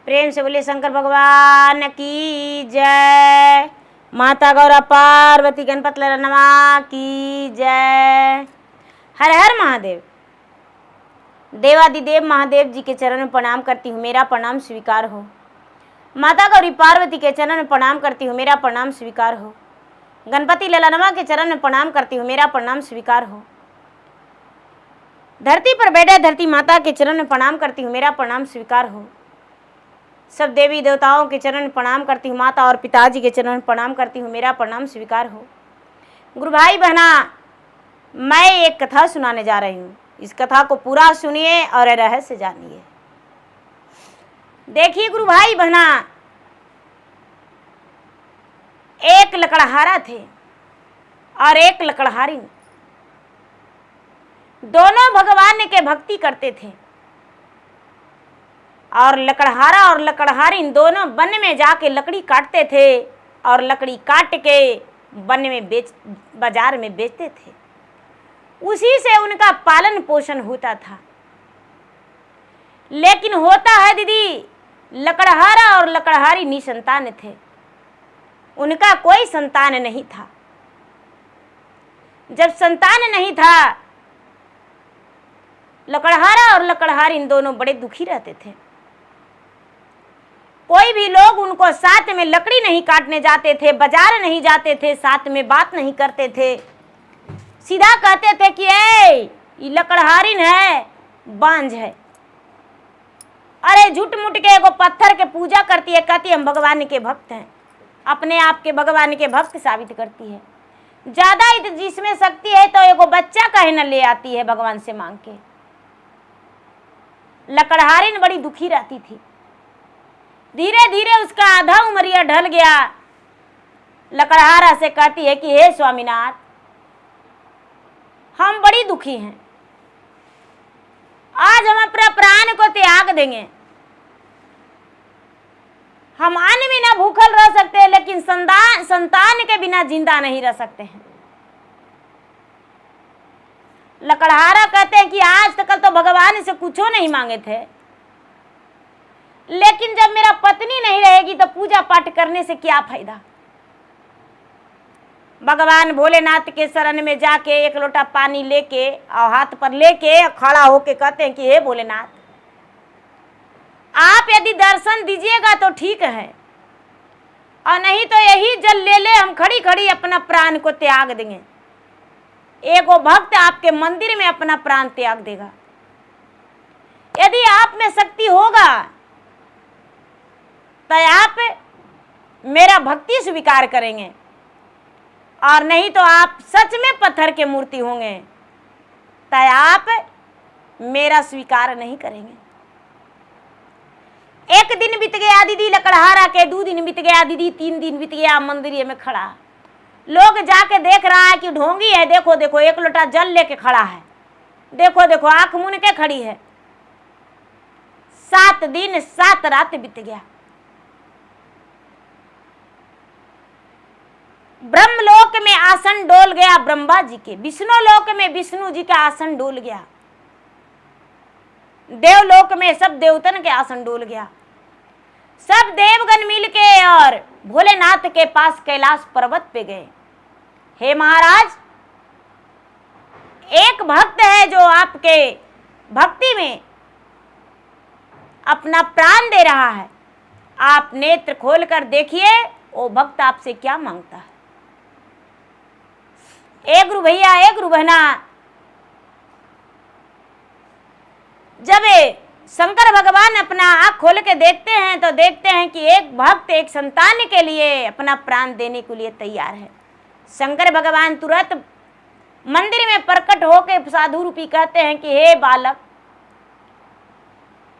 प्रेम से बोले शंकर भगवान की जय। माता गौरा पार्वती गणपत ललनमा की जय। हर हर महादेव। देवादिदेव महादेव जी के चरण में प्रणाम करती हूँ, मेरा प्रणाम स्वीकार हो। माता गौरी पार्वती के चरण में प्रणाम करती हूँ, मेरा प्रणाम स्वीकार हो। गणपति ललनमा के चरण में प्रणाम करती हूँ, मेरा प्रणाम स्वीकार हो। धरती पर बैठे धरती माता के चरण में प्रणाम करती हूँ, मेरा प्रणाम स्वीकार हो। सब देवी देवताओं के चरण में प्रणाम करती हूँ, माता और पिताजी के चरण में प्रणाम करती हूँ, मेरा प्रणाम स्वीकार हो। गुरु भाई बहना, मैं एक कथा सुनाने जा रही हूँ। इस कथा को पूरा सुनिए और रहस्य जानिए। देखिए गुरु भाई बहना, एक लकड़हारा थे और एक लकड़हारी। दोनों भगवान के भक्ति करते थे और लकड़हारा और लकड़हारी दोनों वन में जाके लकड़ी काटते थे और लकड़ी काट के वन में बाजार में बेचते थे। उसी से उनका पालन पोषण होता था। लेकिन होता है दीदी, लकड़हारा और लकड़हारी निसंतान थे, उनका कोई संतान नहीं था। जब संतान नहीं था, लकड़हारा और लकड़हारी इन दोनों बड़े दुखी रहते थे। कोई भी लोग उनको साथ में लकड़ी नहीं काटने जाते थे, बाजार नहीं जाते थे, साथ में बात नहीं करते थे। सीधा कहते थे कि ये लकड़हारिन है, बांझ है। अरे झूठ मूठ के एगो पत्थर के पूजा करती है, कहती है हम भगवान के भक्त हैं, अपने आप के भगवान के भक्त साबित करती है। ज्यादा जिसमें शक्ति है तो एगो बच्चा कहे न ले आती है भगवान से मांग के। लकड़हारिन बड़ी दुखी रहती थी। धीरे धीरे उसका आधा उमरिया ढल गया। लकड़हारा से कहती है कि हे स्वामीनाथ, हम बड़ी दुखी हैं, आज हम अपने प्राण को त्याग देंगे। हम अन्न बिना भूखल रह सकते हैं, लेकिन संतान के बिना जिंदा नहीं रह सकते हैं। लकड़हारा कहते हैं कि आज तक तो भगवान से कुछ नहीं मांगे थे, लेकिन जब मेरा पत्नी नहीं रहेगी तो पूजा पाठ करने से क्या फायदा। भगवान भोलेनाथ के शरण में जाके एक लोटा पानी लेके और हाथ पर लेके खड़ा होके कहते हैं कि हे भोलेनाथ, आप यदि दर्शन दीजिएगा तो ठीक है, और नहीं तो यही जल ले ले, हम खड़ी खड़ी अपना प्राण को त्याग देंगे। एगो भक्त आपके मंदिर में अपना प्राण त्याग देगा। यदि आप में शक्ति होगा तो आप मेरा भक्ति स्वीकार करेंगे, और नहीं तो आप सच में पत्थर के मूर्ति होंगे तो आप मेरा स्वीकार नहीं करेंगे। एक दिन बीत गया दीदी लकड़हारा के, 2 दिन बीत गया दीदी, 3 दिन बीत गया। मंदिर में खड़ा, लोग जाके देख रहा है कि ढोंगी है, देखो देखो एक लोटा जल लेके खड़ा है, देखो देखो आंख मुन के खड़ी है। 7 दिन 7 रात बीत गया। ब्रह्मलोक में आसन डोल गया ब्रह्मा जी के, विष्णु लोक में विष्णु जी का आसन डोल गया, देवलोक में सब देवतन के आसन डोल गया। सब देवगण मिलके और भोलेनाथ के पास कैलाश पर्वत पे गए। हे महाराज, एक भक्त है जो आपके भक्ति में अपना प्राण दे रहा है, आप नेत्र खोलकर देखिए वो भक्त आपसे क्या मांगता है। ए गुरु भैया, ए गुरु बहना, जब शंकर भगवान अपना आँख खोल के देखते हैं तो देखते हैं कि एक भक्त एक संतान के लिए अपना प्राण देने के लिए तैयार है। शंकर भगवान तुरंत मंदिर में प्रकट होकर साधु रूपी कहते हैं कि हे बालक,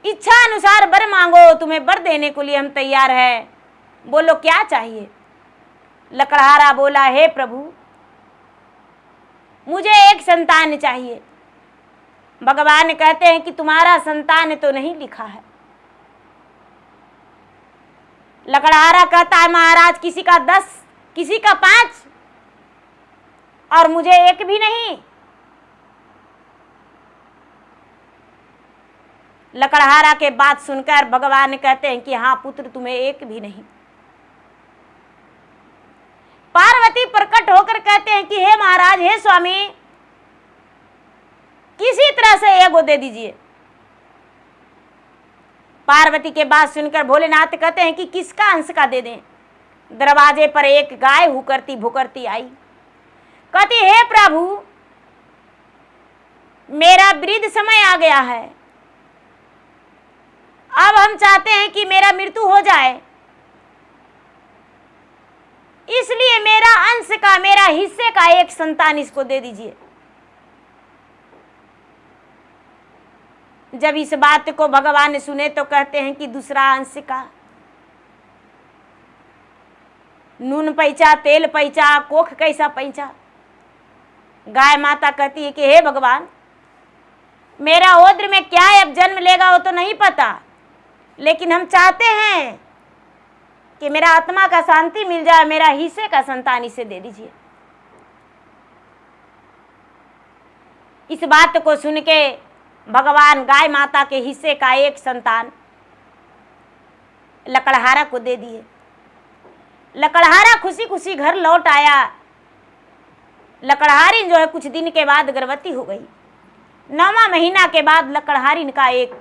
इच्छा अनुसार वर मांगो, तुम्हें वर देने के लिए हम तैयार हैं, बोलो क्या चाहिए। लकड़हारा बोला, हे प्रभु, मुझे एक संतान चाहिए। भगवान कहते हैं कि तुम्हारा संतान तो नहीं लिखा है। लकड़हारा कहता है महाराज, किसी का 10, किसी का 5 और मुझे एक भी नहीं। लकड़हारा के बात सुनकर भगवान कहते हैं कि हाँ पुत्र तुम्हें एक भी नहीं। पार्वती प्रकट होकर कहते हैं कि हे महाराज, हे स्वामी, किसी तरह से एगो दे दीजिए। पार्वती के बात सुनकर भोलेनाथ कहते हैं कि किसका अंश का दे दें। दरवाजे पर एक गाय हुकरती भुकरती आई, कहती हे प्रभु, मेरा वृद्ध समय आ गया है, अब हम चाहते हैं कि मेरा मृत्यु हो जाए, इसलिए मेरा अंश का, मेरा हिस्से का एक संतान इसको दे दीजिए। जब इस बात को भगवान सुने तो कहते हैं कि दूसरा अंश का, नून पैचा, तेल पैचा, कोख कैसा पैचा। गाय माता कहती है कि हे भगवान, मेरा ओद्र में क्या अब जन्म लेगा वो तो नहीं पता, लेकिन हम चाहते हैं कि मेरा आत्मा का शांति मिल जाए, मेरा हिस्से का संतान इसे दे दीजिए। इस बात को सुन के भगवान गाय माता के हिस्से का एक संतान लकड़हारा को दे दिए। लकड़हारा खुशी खुशी घर लौट आया। लकड़हारिन जो है कुछ दिन के बाद गर्भवती हो गई। 9वां महीना के बाद लकड़हारिन का एक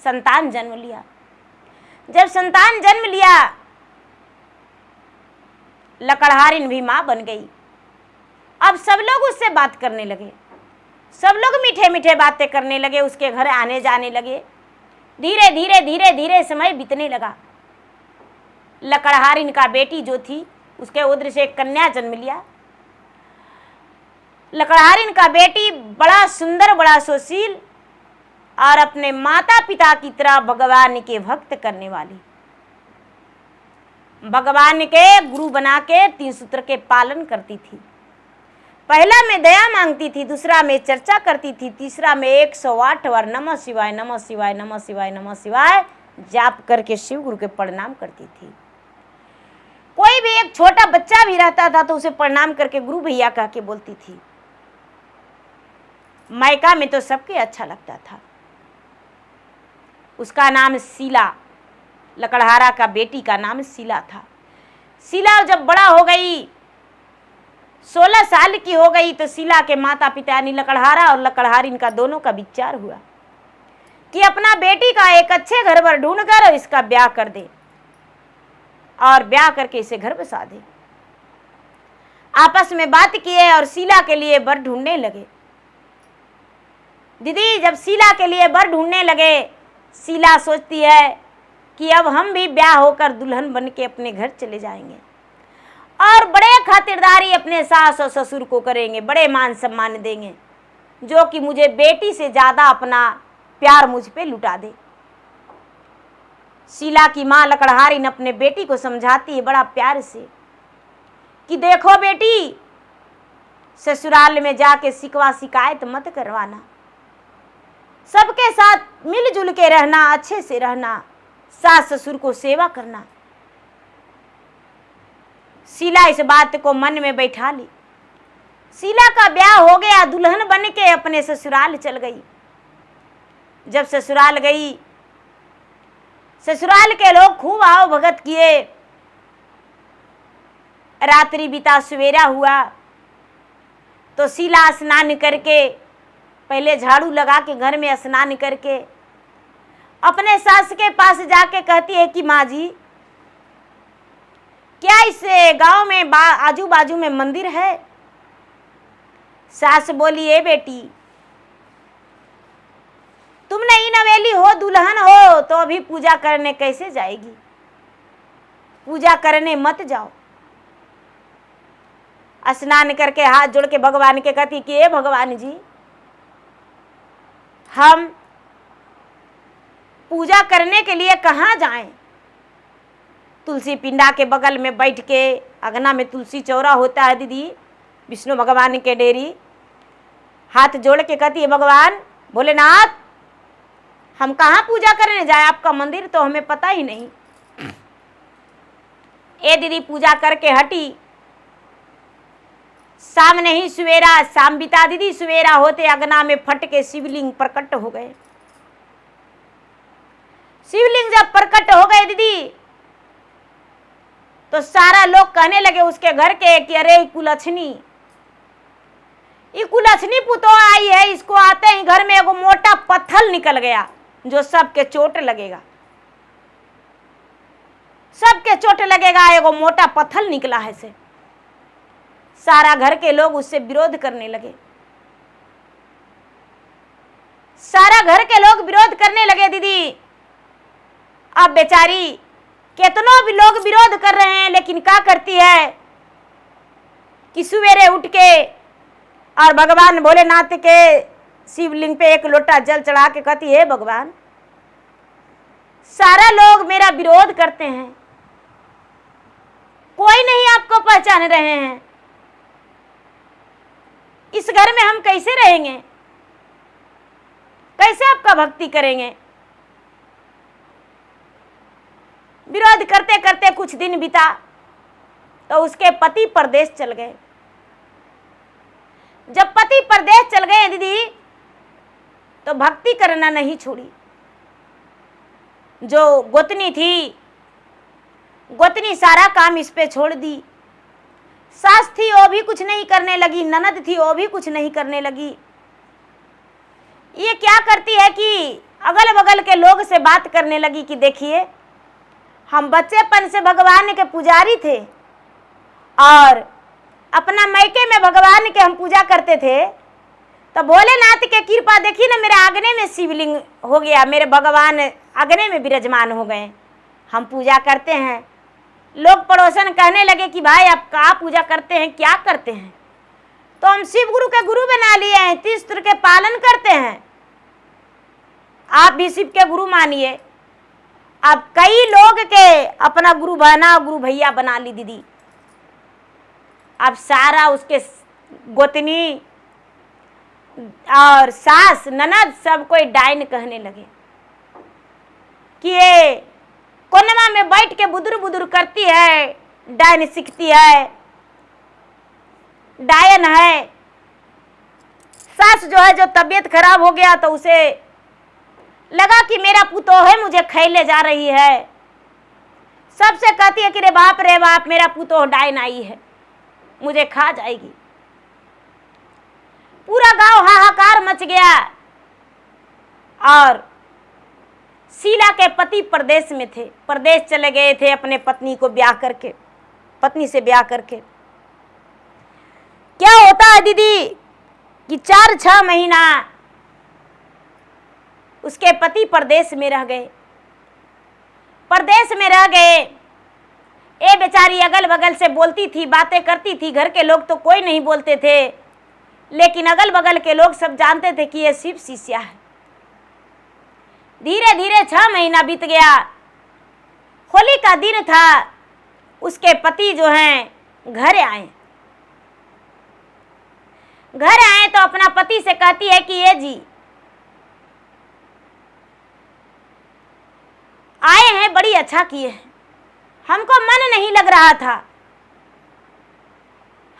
संतान जन्म लिया। जब संतान जन्म लिया, लकड़हारिन भी मां बन गई। अब सब लोग उससे बात करने लगे, सब लोग मीठे मीठे बातें करने लगे, उसके घर आने जाने लगे। धीरे धीरे धीरे धीरे समय बीतने लगा। लकड़हारिन का बेटी जो थी, उसके उदर से एक कन्या जन्म लिया। लकड़हारिन का बेटी बड़ा सुंदर, बड़ा सुशील और अपने माता पिता की तरह भगवान के भक्त करने वाली, भगवान के गुरु बना के 3 सूत्र के पालन करती थी। पहला में दया मांगती थी, दूसरा में चर्चा करती थी, तीसरा में 108 बार नमः शिवाय नमः शिवाय नमः शिवाय नमः शिवाय जाप करके शिव गुरु के प्रणाम करती थी। कोई भी एक छोटा बच्चा भी रहता था तो उसे प्रणाम करके गुरु भैया कह के बोलती थी। मायका में तो सबके अच्छा लगता था। उसका नाम शीला, लकड़हारा का बेटी का नाम शीला था। शीला जब बड़ा हो गई, 16 साल की हो गई, तो शीला के माता पिता यानी लकड़हारा और लकड़हारिन का दोनों का विचार हुआ कि अपना बेटी का एक अच्छे घर पर ढूंढ कर इसका ब्याह कर दे और ब्याह करके इसे घर बसा दे। आपस में बात किए और शीला के लिए वर ढूंढने लगे। दीदी जब शीला के लिए वर ढूंढने लगे, शीला सोचती है कि अब हम भी ब्याह होकर दुल्हन बन के अपने घर चले जाएंगे और बड़े खातिरदारी अपने सास और ससुर को करेंगे, बड़े मान सम्मान देंगे, जो कि मुझे बेटी से ज़्यादा अपना प्यार मुझ पे लुटा दे। शीला की माँ लकड़हारिन अपने बेटी को समझाती है बड़ा प्यार से कि देखो बेटी, ससुराल में जाके शिकवा शिकायत मत करवाना, सबके साथ मिलजुल के रहना, अच्छे से रहना, सास ससुर को सेवा करना। शीला इस बात को मन में बैठा ली। शीला का ब्याह हो गया, दुल्हन बन के अपने ससुराल चल गई। जब ससुराल गई, ससुराल के लोग खूब आओ भगत किए। रात्रि बीता, सवेरा हुआ तो शीला स्नान करके, पहले झाड़ू लगा के घर में स्नान करके अपने सास के पास जाके कहती है कि माँ जी, क्या इस गांव में आजू बाजू में मंदिर है? सास बोली, ए बेटी, तुम नई नवेली हो, दुल्हन हो, तो अभी पूजा करने कैसे जाएगी? पूजा करने मत जाओ। स्नान करके हाथ जोड़ के भगवान के कहती कि ए भगवान जी, हम पूजा करने के लिए कहाँ जाएं? तुलसी पिंडा के बगल में बैठ के, अगना में तुलसी चौरा होता है दीदी, विष्णु भगवान के डेरी, हाथ जोड़ के कहती है भगवान भोलेनाथ, हम कहाँ पूजा करने जाए? आपका मंदिर तो हमें पता ही नहीं। ए दीदी पूजा करके हटी। शाम नहीं सवेरा, शाम बिता दीदी, सवेरा होते अगना में फट के शिवलिंग प्रकट हो गए। शिवलिंग जब प्रकट हो गए दीदी, तो सारा लोग कहने लगे उसके घर के कि अरे ये कुलछनी पुतो आई है, इसको आते ही घर में एगो मोटा पत्थर निकल गया जो सबके चोट लगेगा, सबके चोट लगेगा, एगो मोटा पत्थर निकला है से। सारा घर के लोग उससे विरोध करने लगे, सारा घर के लोग विरोध करने लगे दीदी। अब बेचारी कितनों भी लोग विरोध कर रहे हैं, लेकिन क्या करती है कि सवेरे उठ के और भगवान भोलेनाथ के शिवलिंग पे एक लोटा जल चढ़ा के कहती है, भगवान सारा लोग मेरा विरोध करते हैं, कोई नहीं आपको पहचान रहे हैं, इस घर में हम कैसे रहेंगे, कैसे आपका भक्ति करेंगे। विरोध करते करते कुछ दिन बीता तो उसके पति परदेश चल गए। जब पति परदेश चल गए दीदी, तो भक्ति करना नहीं छोड़ी। जो गोतनी थी, गोतनी सारा काम इस पे छोड़ दी। सास थी वो भी कुछ नहीं करने लगी, ननद थी वो भी कुछ नहीं करने लगी। ये क्या करती है कि अगल बगल के लोग से बात करने लगी कि देखिए हम बच्चेपन से भगवान के पुजारी थे और अपना मायके में भगवान के हम पूजा करते थे, तो भोलेनाथ के कृपा देखी ना, मेरे आंगने में शिवलिंग हो गया, मेरे भगवान आंगने में विराजमान हो गए, हम पूजा करते हैं। लोग पड़ोसन कहने लगे कि भाई आप क्या पूजा करते हैं, क्या करते हैं? तो हम शिव गुरु के गुरु बना लिए हैं, तीस्त्र के पालन करते हैं, आप भी शिव के गुरु मानिए। अब कई लोग के अपना गुरु भैया बना ली दीदी। अब सारा उसके गोतनी और सास ननद सब कोई डायन कहने लगे कि ये कोनमा में बैठ के बुदुर बुदुर करती है, डायन सीखती है, डायन है। सास जो है, जो तबीयत खराब हो गया तो उसे लगा कि मेरा पुतो है मुझे खैले जा रही है, सबसे कहती है कि रे बाप मेरा पुतो डायन आई है, मुझे खा जाएगी। पूरा गांव हाहाकार मच गया। और शीला के पति प्रदेश में थे, प्रदेश चले गए थे अपने पत्नी को ब्याह करके, पत्नी से ब्याह करके। क्या होता है दीदी कि 4-6 महीना उसके पति प्रदेश में रह गए, प्रदेश में रह गए। ये बेचारी अगल बगल से बोलती थी, बातें करती थी, घर के लोग तो कोई नहीं बोलते थे, लेकिन अगल बगल के लोग सब जानते थे कि ये शिव शिष्या है। धीरे धीरे 6 महीना बीत गया। होली का दिन था, उसके पति जो हैं घर आए। घर आए तो अपना पति से कहती है कि ये जी आए हैं, बड़ी अच्छा किए हैं, हमको मन नहीं लग रहा था,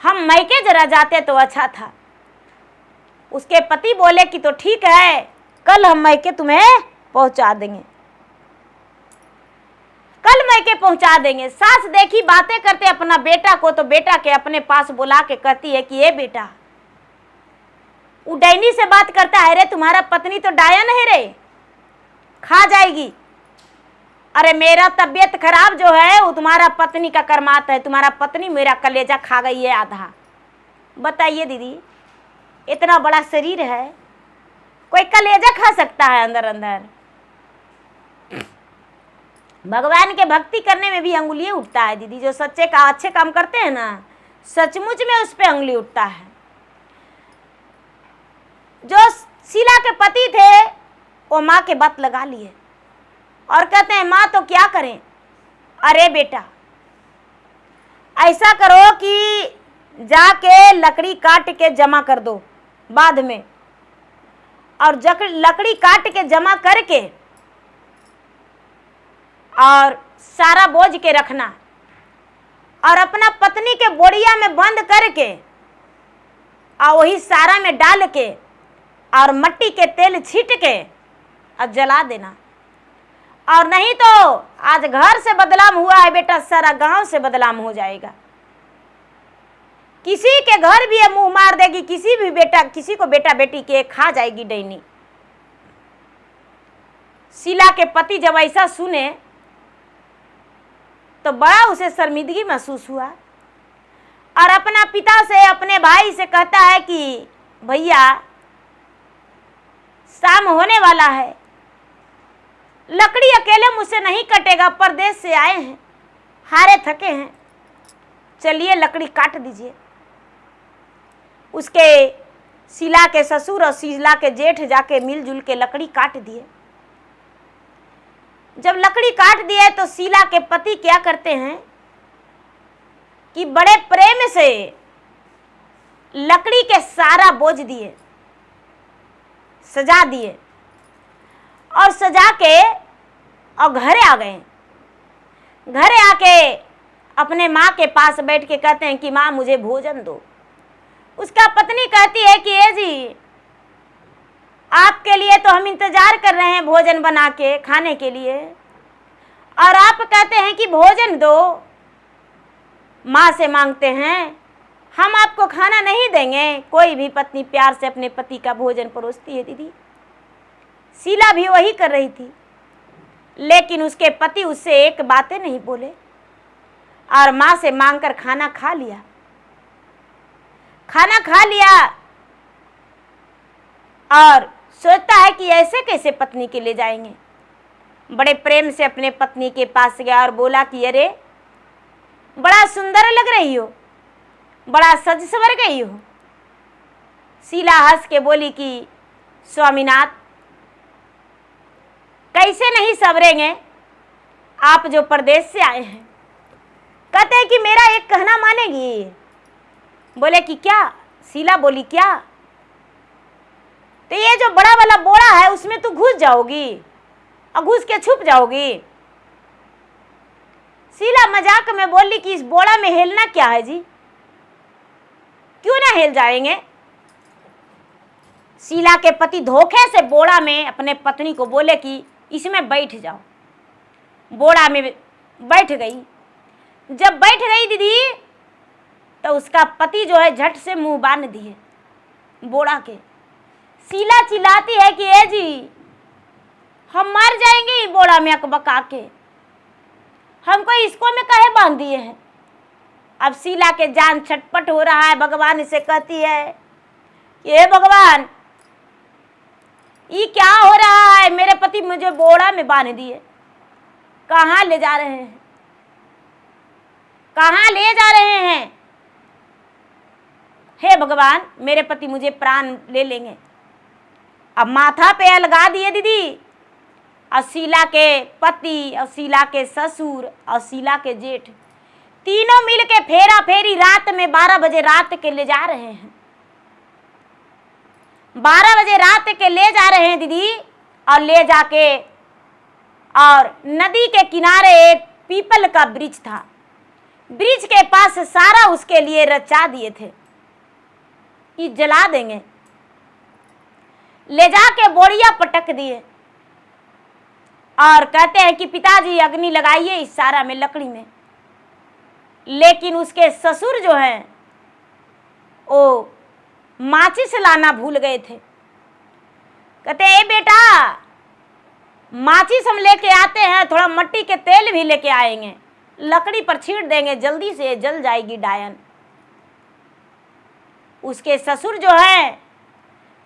हम मैके जरा जाते तो अच्छा था। उसके पति बोले कि तो ठीक है, कल हम मैके तुम्हें पहुंचा देंगे, कल मैके पहुंचा देंगे। सास देखी बातें करते अपना बेटा को, तो बेटा के अपने पास बुला के कहती है कि ये बेटा, वो डायनी से बात करता है, रे तुम्हारा पत्नी तो डायन है रे, खा जाएगी। अरे मेरा तबीयत खराब जो है वो तुम्हारा पत्नी का कर्मात है, तुम्हारा पत्नी मेरा कलेजा खा गई है आधा। बताइए दीदी, इतना बड़ा शरीर है, कोई कलेजा खा सकता है अंदर अंदर? भगवान के भक्ति करने में भी अंगुली उठता है दीदी। जो सच्चे का अच्छे काम करते हैं ना, सचमुच में उस पे अंगुली उठता है। जो शीला के पति थे वो माँ के बात लगा लिए और कहते हैं माँ तो क्या करें? अरे बेटा ऐसा करो कि जाके लकड़ी काट के जमा कर दो बाद में, और लकड़ी काट के जमा करके और सारा बोझ के रखना, और अपना पत्नी के बोरिया में बंद करके और वही सारा में डाल के और मट्टी के तेल छीट के और जला देना। और नहीं तो आज घर से बदनाम हुआ है बेटा, सारा गांव से बदनाम हो जाएगा। किसी के घर भी ये मुंह मार देगी, किसी को बेटा बेटी के खा जाएगी डैनी। शीला के पति जब ऐसा सुने तो बड़ा उसे शर्मिंदगी महसूस हुआ और अपना पिता से, अपने भाई से कहता है कि भैया शाम होने वाला है, लकड़ी अकेले मुझसे नहीं कटेगा, परदेश से आए हैं, हारे थके हैं, चलिए लकड़ी काट दीजिए। उसके शीला के ससुर और शीला के जेठ जाके मिलजुल के लकड़ी काट दिए। जब लकड़ी काट दिए तो शीला के पति क्या करते हैं कि बड़े प्रेम से लकड़ी के सारा बोझ दिए, सजा दिए और सजा के और घरे आ गए। घरे आके अपने माँ के पास बैठ के कहते हैं कि माँ मुझे भोजन दो। उसका पत्नी कहती है कि ए जी, आपके लिए तो हम इंतजार कर रहे हैं भोजन बना के खाने के लिए, और आप कहते हैं कि भोजन दो। माँ से मांगते हैं, हम आपको खाना नहीं देंगे। कोई भी पत्नी प्यार से अपने पति का भोजन परोसती है दीदी। शीला भी वही कर रही थी, लेकिन उसके पति उससे एक बातें नहीं बोले और माँ से मांगकर खाना खा लिया। खाना खा लिया और सोचता है कि ऐसे कैसे पत्नी के ले जाएंगे। बड़े प्रेम से अपने पत्नी के पास गया और बोला कि अरे बड़ा सुंदर लग रही हो, बड़ा सज सवर गई हो। शीला हंस के बोली कि स्वामीनाथ, कैसे नहीं सवरेंगे, आप जो परदेश से आए हैं। कहते हैं कि मेरा एक कहना मानेगी। बोले कि क्या? शीला बोली क्या? तो ये जो बड़ा वाला बोरा है उसमें तू घुस जाओगी और घुस के छुप जाओगी। शीला मजाक में बोली कि इस बोरा में हिलना क्या है जी, क्यों ना हिल जाएंगे। शीला के पति धोखे से बोरा में अपने पत्नी को बोले कि इसमें बैठ जाओ। बोरा में बैठ गई। जब बैठ गई दीदी तो उसका पति जो है झट से मुंह बांध दिए बोरा के। शीला चिल्लाती है कि ए जी, हम मर जाएंगे बोरा में अकबका के, हमको इसको में काहे बांध दिए हैं। अब शीला के जान छटपट हो रहा है। भगवान से कहती है कि हे भगवान, ये क्या हो रहा है, मेरे पति मुझे बोरा में बांध दिए, कहाँ ले जा रहे हैं, कहाँ ले जा रहे हैं। हे भगवान, मेरे पति मुझे प्राण ले लेंगे। अब माथा पे अलगा दिए दीदी। और शीला के पति और शीला के ससुर और शीला के जेठ तीनों मिल के फेरा फेरी रात में 12 बजे रात के ले जा रहे हैं। 12 बजे रात के ले जा रहे हैं दीदी। और ले जाके और नदी के किनारे एक पीपल का वृक्ष था। वृक्ष के पास सारा उसके लिए रचा दिए थे कि जला देंगे। ले जाके बोरिया पटक दिए और कहते हैं कि पिताजी अग्नि लगाइए इस सारा में, लकड़ी में। लेकिन उसके ससुर जो हैं वो माचिस लाना भूल गए थे। कहते हैं ए बेटा, माचिस हम लेके आते हैं, थोड़ा मिट्टी के तेल भी लेके आएंगे, लकड़ी पर छींट देंगे, जल्दी से जल जाएगी डायन। उसके ससुर जो हैं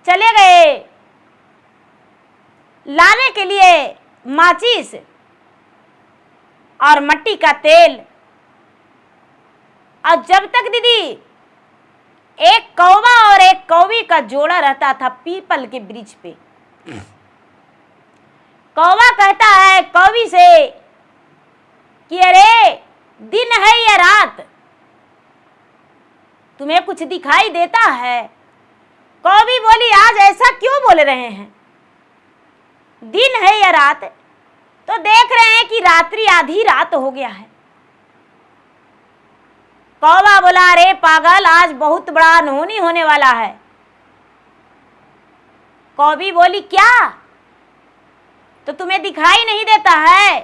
चले गए लाने के लिए माचिस और मिट्टी का तेल। और जब तक दीदी एक कौवा और एक कौवी का जोड़ा रहता था पीपल के वृक्ष पे। कौवा कहता है कौवी से कि अरे दिन है या रात, तुम्हें कुछ दिखाई देता है। कौवी बोली आज ऐसा क्यों बोल रहे हैं, दिन है या रात? तो देख रहे हैं कि रात्रि आधी रात हो गया है। कौवा बोला अरे पागल, आज बहुत बड़ा अनहोनी होने वाला है। कौवी बोली क्या? तो तुम्हें दिखाई नहीं देता है?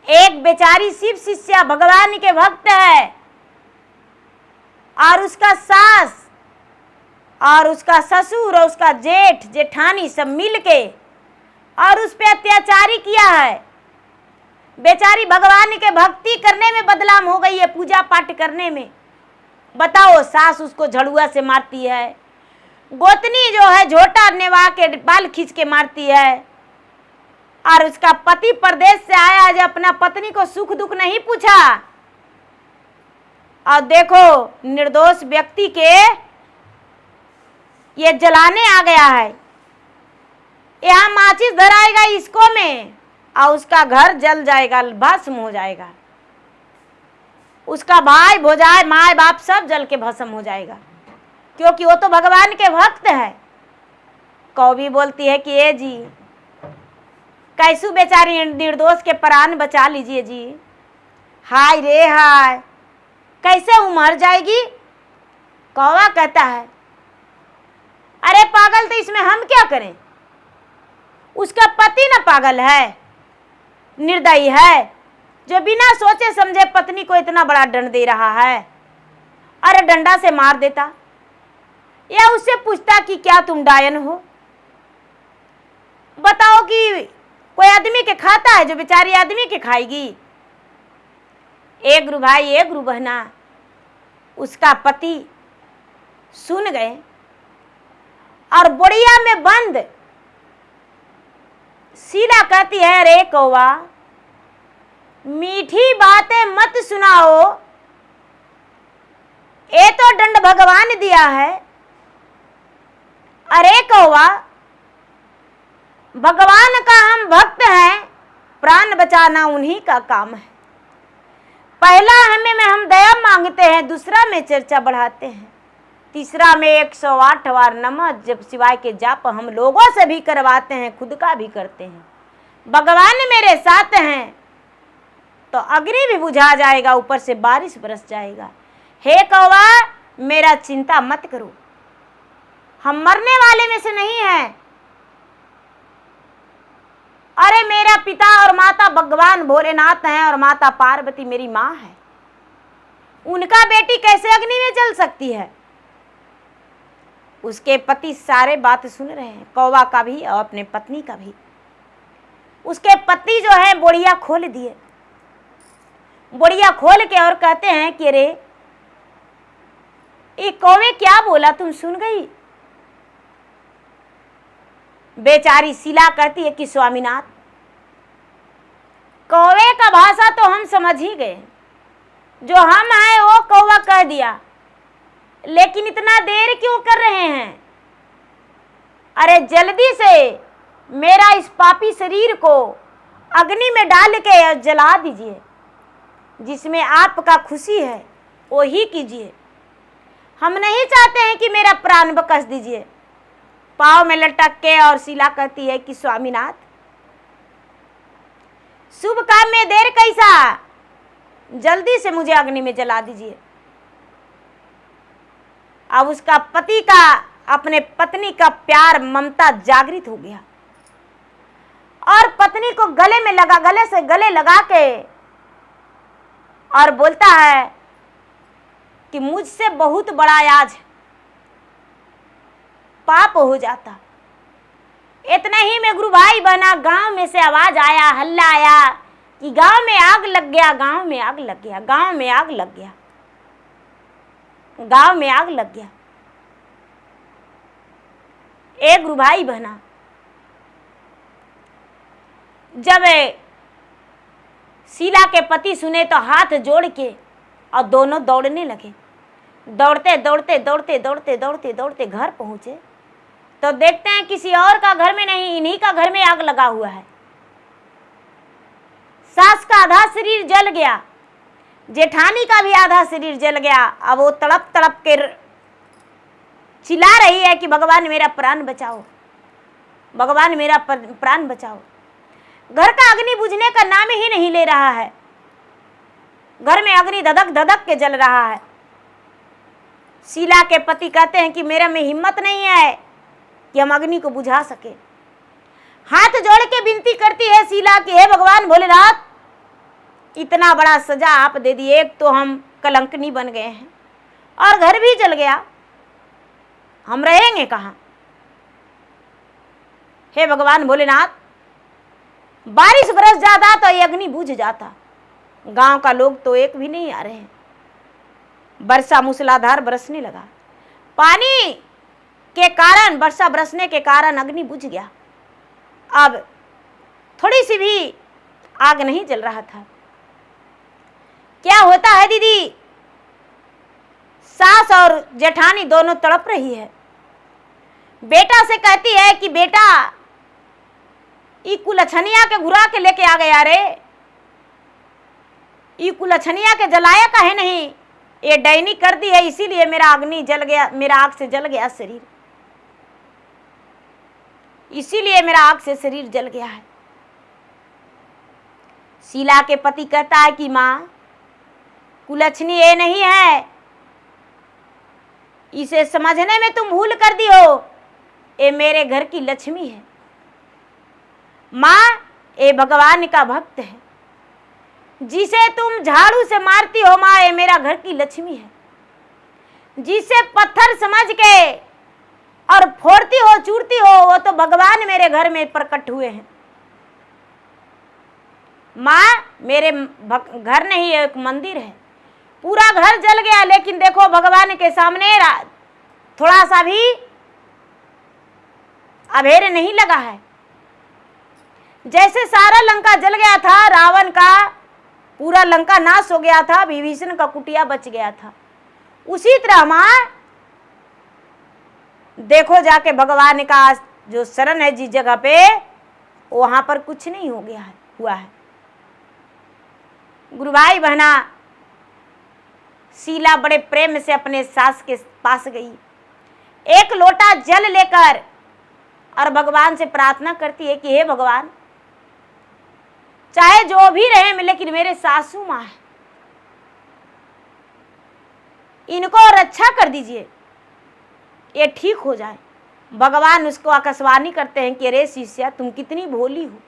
एक बेचारी शिव शिष्या भगवान के भक्त है और उसका सास और उसका ससुर और उसका जेठ जेठानी सब मिलके और उस पे अत्याचारी किया है। बेचारी भगवान के भक्ति करने में बदनाम हो गई है, पूजा पाठ करने में। बताओ, सास उसको झड़ुआ से मारती है, गोतनी जो है झोटा नेवा के बाल खींच के मारती है, और उसका पति परदेश से आया जो अपना पत्नी को सुख दुख नहीं पूछा। और देखो, निर्दोष व्यक्ति के ये जलाने आ गया है। यहाँ माचिस धराएगा इसको में और उसका घर जल जाएगा, भस्म हो जाएगा। उसका भाई भौजाई माँ बाप सब जल के भस्म हो जाएगा, क्योंकि वो तो भगवान के भक्त है। कौवी बोलती है कि ए जी, कैसू बेचारी निर्दोष के प्राण बचा लीजिए जी। हाय रे हाय, कैसे वो मर जाएगी? कौवा कहता है, अरे पागल, तो इसमें हम क्या करें? उसका पति ना पागल है, निर्दयी है, जो बिना सोचे समझे पत्नी को इतना बड़ा दंड दे रहा है। अरे डंडा से मार देता या उससे पूछता कि क्या तुम डायन हो? बताओ कि कोई आदमी के खाता है जो बेचारी आदमी के खाएगी? एक गुरु भाई, एक गुरु बहना, उसका पति सुन गए और बोड़िया में बंद शीला कहती है, रे कौवा, मीठी बातें मत सुनाओ, ये तो दंड भगवान दिया है। अरे कौवा, भगवान का हम भक्त हैं, प्राण बचाना उन्हीं का काम है। पहला में हम दया मांगते हैं, दूसरा में चर्चा बढ़ाते हैं, तीसरा में 108 बार नमः जप शिवाय के जाप हम लोगों से भी करवाते हैं, खुद का भी करते हैं। भगवान मेरे साथ हैं तो अग्नि भी बुझा जाएगा, ऊपर से बारिश बरस जाएगा। हे कौवा, मेरा चिंता मत करो, हम मरने वाले में से नहीं हैं। अरे मेरा पिता और माता भगवान भोलेनाथ हैं और माता पार्वती मेरी माँ है, उनका बेटी कैसे अग्नि में जल सकती है? उसके पति सारे बात सुन रहे हैं, कौवा का भी और अपने पत्नी का भी। उसके पति जो है बोड़िया खोल दिए, बोड़िया खोल के और कहते हैं कि रे ये कौवे क्या बोला, तुम सुन गई? बेचारी शीला कहती है कि स्वामीनाथ, कौवे का भाषा तो हम समझ ही गए, जो हम हैं वो कौवा कह दिया, लेकिन इतना देर क्यों कर रहे हैं? अरे जल्दी से मेरा इस पापी शरीर को अग्नि में डाल के जला दीजिए, जिसमें आपका खुशी है वो ही कीजिए। हम नहीं चाहते हैं कि मेरा प्राण बकस दीजिए। पाँव में लटक के और शीला कहती है कि स्वामीनाथ, शुभ काम में देर कैसा, जल्दी से मुझे अग्नि में जला दीजिए। अब उसका पति का अपने पत्नी का प्यार ममता जागृत हो गया और पत्नी को गले में लगा, गले से गले लगा के और बोलता है कि मुझसे बहुत बड़ा आज पाप हो जाता। इतना ही में गुरु भाई बना, गांव में से आवाज आया, हल्ला आया कि गांव में आग लग गया, गांव में आग लग गया, गांव में आग लग गया, गांव में आग लग गया। एक गुरु भाई बना, जब शीला के पति सुने तो हाथ जोड़ के और दोनों दौड़ने लगे। दौड़ते दौड़ते दौड़ते दौड़ते दौड़ते दौड़ते घर पहुंचे तो देखते हैं किसी और का घर में नहीं, इन्हीं का घर में आग लगा हुआ है। सास का आधा शरीर जल गया, जेठानी का भी आधा शरीर जल गया। अब वो तड़प तड़प के चिल्ला रही है कि भगवान मेरा प्राण बचाओ, भगवान मेरा प्राण बचाओ। घर का अग्नि बुझने का नाम ही नहीं ले रहा है, घर में अग्नि धधक धधक के जल रहा है। शीला के पति कहते हैं कि मेरा में हिम्मत नहीं है कि हम अग्नि को बुझा सके। हाथ जोड़ के विनती करती है शीला कि हे भगवान भोलेनाथ, इतना बड़ा सजा आप दे दिए, एक तो हम कलंकनी बन गए हैं और घर भी जल गया, हम रहेंगे कहाँ। हे भगवान भोलेनाथ, बारिश बरस जाता तो ये अग्नि बुझ जाता, गांव का लोग तो एक भी नहीं आ रहे हैं। वर्षा मूसलाधार बरसने लगा, पानी के कारण, वर्षा बरसने के कारण अग्नि बुझ गया। अब थोड़ी सी भी आग नहीं जल रहा था। क्या होता है दीदी, सास और जेठानी दोनों तड़प रही है। बेटा से कहती है कि बेटा, ई कुलछनिया के घुरा के लेके आ गया रे, ई कुलछनिया के जलाया का है नहीं, ये डैनी कर दी है, इसीलिए मेरा अग्नि जल गया, मेरा आग से जल गया शरीर, इसीलिए मेरा आग से शरीर जल गया है। शीला के पति कहता है कि माँ, कुलछनी ये नहीं है, इसे समझने में तुम भूल कर दी हो, ये मेरे घर की लक्ष्मी है। माँ, ये भगवान का भक्त है, जिसे तुम झाड़ू से मारती हो माँ, ये मेरा घर की लक्ष्मी है। जिसे पत्थर समझ के और फोड़ती हो, चूरती हो, वो तो भगवान मेरे घर में प्रकट हुए हैं। माँ, मेरे घर नहीं, एक मंदिर है, पूरा घर जल गया, लेकिन देखो भगवान के सामने थोड़ा सा भी अभेर नहीं लगा है। जैसे सारा लंका जल गया था, रावण का पूरा लंका नाश हो गया था, विभीषण का कुटिया बच गया था, उसी तरह मां देखो जाके भगवान का जो शरण है जिस जगह पे, वहां पर कुछ नहीं हो गया है, हुआ है। गुरु भाई बहना, शीला बड़े प्रेम से अपने सास के पास गई, एक लोटा जल लेकर, और भगवान से प्रार्थना करती है कि हे भगवान, चाहे जो भी रहे लेकिन मेरे सासू माँ है, इनको रक्षा कर दीजिए, ये ठीक हो जाए। भगवान उसको आकाशवाणी करते हैं कि अरे शिष्या, तुम कितनी भोली हो,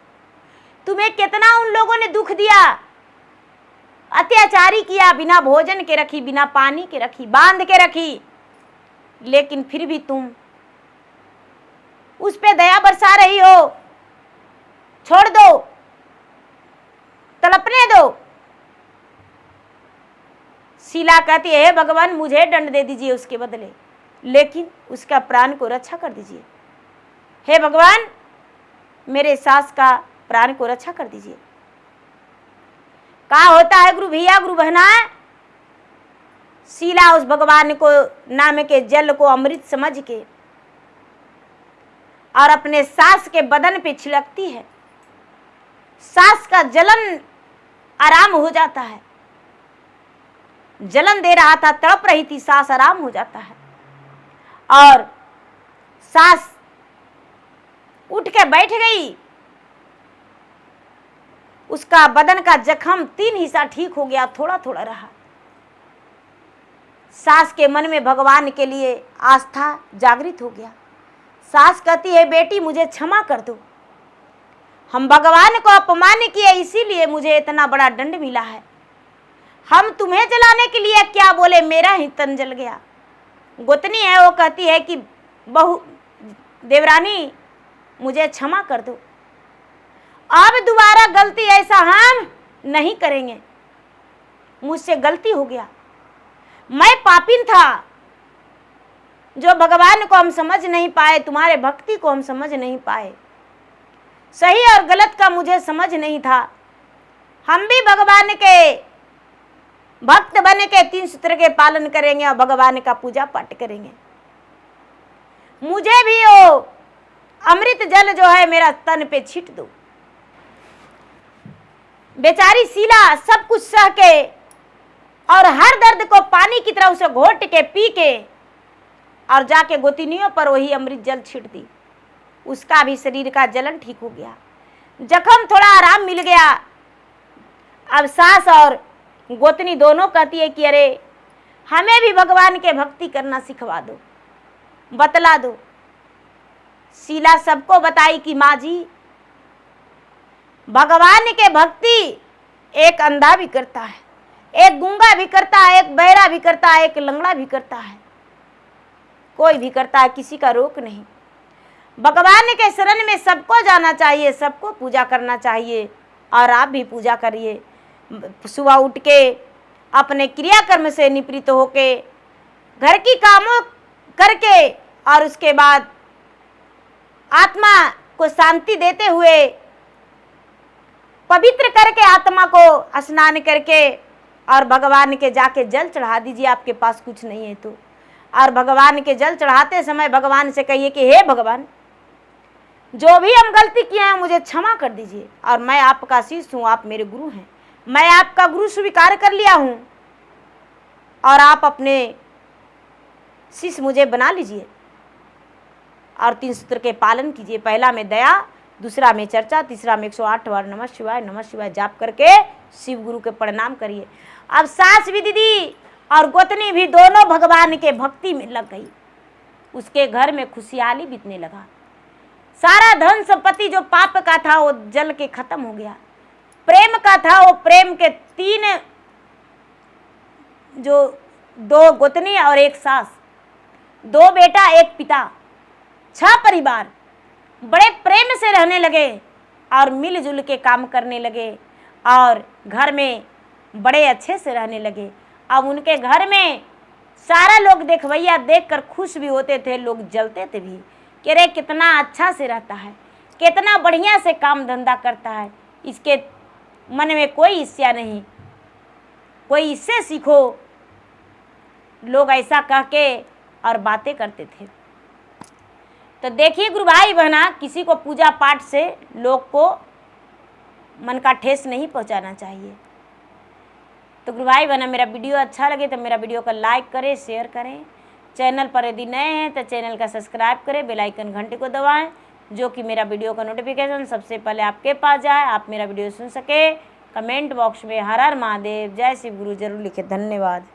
तुम्हें कितना उन लोगों ने दुख दिया, अत्याचारी किया, बिना भोजन के रखी, बिना पानी के रखी, बांध के रखी, लेकिन फिर भी तुम उस पे दया बरसा रही हो। छोड़ दो, तड़पने दो। शीला कहती है हे भगवान, मुझे दंड दे दीजिए उसके बदले, लेकिन उसका प्राण को रक्षा कर दीजिए। हे भगवान, मेरे सास का प्राण को रक्षा कर दीजिए। क्या होता है गुरु भैया, गुरु बहना, शीला उस भगवान को नाम के जल को अमृत समझ के और अपने सास के बदन पे छिड़कती है। सास का जलन आराम हो जाता है, जलन दे रहा था, तड़प रही थी, सास आराम हो जाता है, और सास उठ के बैठ गई। उसका बदन का जख्म 3 हिस्सा ठीक हो गया, थोड़ा थोड़ा रहा। सास के मन में भगवान के लिए आस्था जागृत हो गया। सास कहती है बेटी, मुझे क्षमा कर दो, हम भगवान को अपमान किए, इसीलिए मुझे इतना बड़ा दंड मिला है। हम तुम्हें जलाने के लिए क्या बोले, मेरा ही तन जल गया। गोतनी है, वो कहती है कि बहू देवरानी, मुझे क्षमा कर दो, अब दोबारा गलती ऐसा हम नहीं करेंगे, मुझसे गलती हो गया, मैं पापिन था, जो भगवान को हम समझ नहीं पाए, तुम्हारे भक्ति को हम समझ नहीं पाए, सही और गलत का मुझे समझ नहीं था। हम भी भगवान के भक्त बने के 3 सूत्र के पालन करेंगे और भगवान का पूजा पाठ करेंगे। मुझे भी वो अमृत जल जो है मेरा तन पे छीट दो। बेचारी शीला सब कुछ सह के और हर दर्द को पानी की तरह उसे घोट के पी के और जाके गोतिनियों पर वही अमृत जल छीट दी। उसका भी शरीर का जलन ठीक हो गया, जख्म थोड़ा आराम मिल गया। अब सास और गोतनी दोनों कहती है कि अरे हमें भी भगवान के भक्ति करना सिखवा दो, बतला दो। शीला सबको बताई कि माँ जी, भगवान के भक्ति एक अंधा भी करता है, एक गूंगा भी करता है, एक बहरा भी करता है, एक लंगड़ा भी करता है, कोई भी करता है, किसी का रोक नहीं। भगवान के शरण में सबको जाना चाहिए, सबको पूजा करना चाहिए। और आप भी पूजा करिए। सुबह उठ के अपने क्रियाकर्म से निवृत्त होके घर की कामों करके और उसके बाद आत्मा को शांति देते हुए पवित्र करके आत्मा को स्नान करके और भगवान के जाके जल चढ़ा दीजिए, आपके पास कुछ नहीं है तो। और भगवान के जल चढ़ाते समय भगवान से कहिए कि हे भगवान, जो भी हम गलती किए हैं मुझे क्षमा कर दीजिए, और मैं आपका शिष्य हूँ, आप मेरे गुरु हैं, मैं आपका गुरु स्वीकार कर लिया हूँ और आप अपने शिष्य मुझे बना लीजिए। और 3 सूत्र के पालन कीजिए। पहला में दया, दूसरा में चर्चा, तीसरा में 108 बार नमः शिवाय जाप करके शिव गुरु के प्रणाम करिए। अब सास भी दीदी और गोतनी भी दोनों भगवान के भक्ति में लग गई। उसके घर में खुशहाली बीतने लगा। सारा धन संपत्ति जो पाप का था वो जल के खत्म हो गया। प्रेम का था वो प्रेम के 3 जो 2 गोतनी और 1 सास, 2 बेटा 1 पिता, 6 परिवार बड़े प्रेम से रहने लगे और मिलजुल के काम करने लगे और घर में बड़े अच्छे से रहने लगे। अब उनके घर में सारा लोग देखवैया देखकर खुश भी होते थे, लोग जलते थे भी कि अरे कितना अच्छा से रहता है, कितना बढ़िया से काम धंधा करता है, इसके मन में कोई ईर्ष्या नहीं, कोई इससे सीखो, लोग ऐसा कह के और बातें करते थे। तो देखिए गुरु भाई बहना, किसी को पूजा पाठ से लोग को मन का ठेस नहीं पहुंचाना चाहिए। तो गुरु भाई बहना, मेरा वीडियो अच्छा लगे तो मेरा वीडियो को लाइक करें, शेयर करें। चैनल पर यदि नए हैं तो चैनल का सब्सक्राइब करें, बेल आइकन घंटे को दबाएं, जो कि मेरा वीडियो का नोटिफिकेशन सबसे पहले आपके पास जाए, आप मेरा वीडियो सुन सके। कमेंट बॉक्स में हर हर महादेव, जय शिव गुरु जरूर लिखे। धन्यवाद।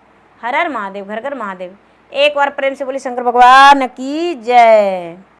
हर हर महादेव, घर घर महादेव। एक बार प्रेम से बोली शंकर भगवान की जय।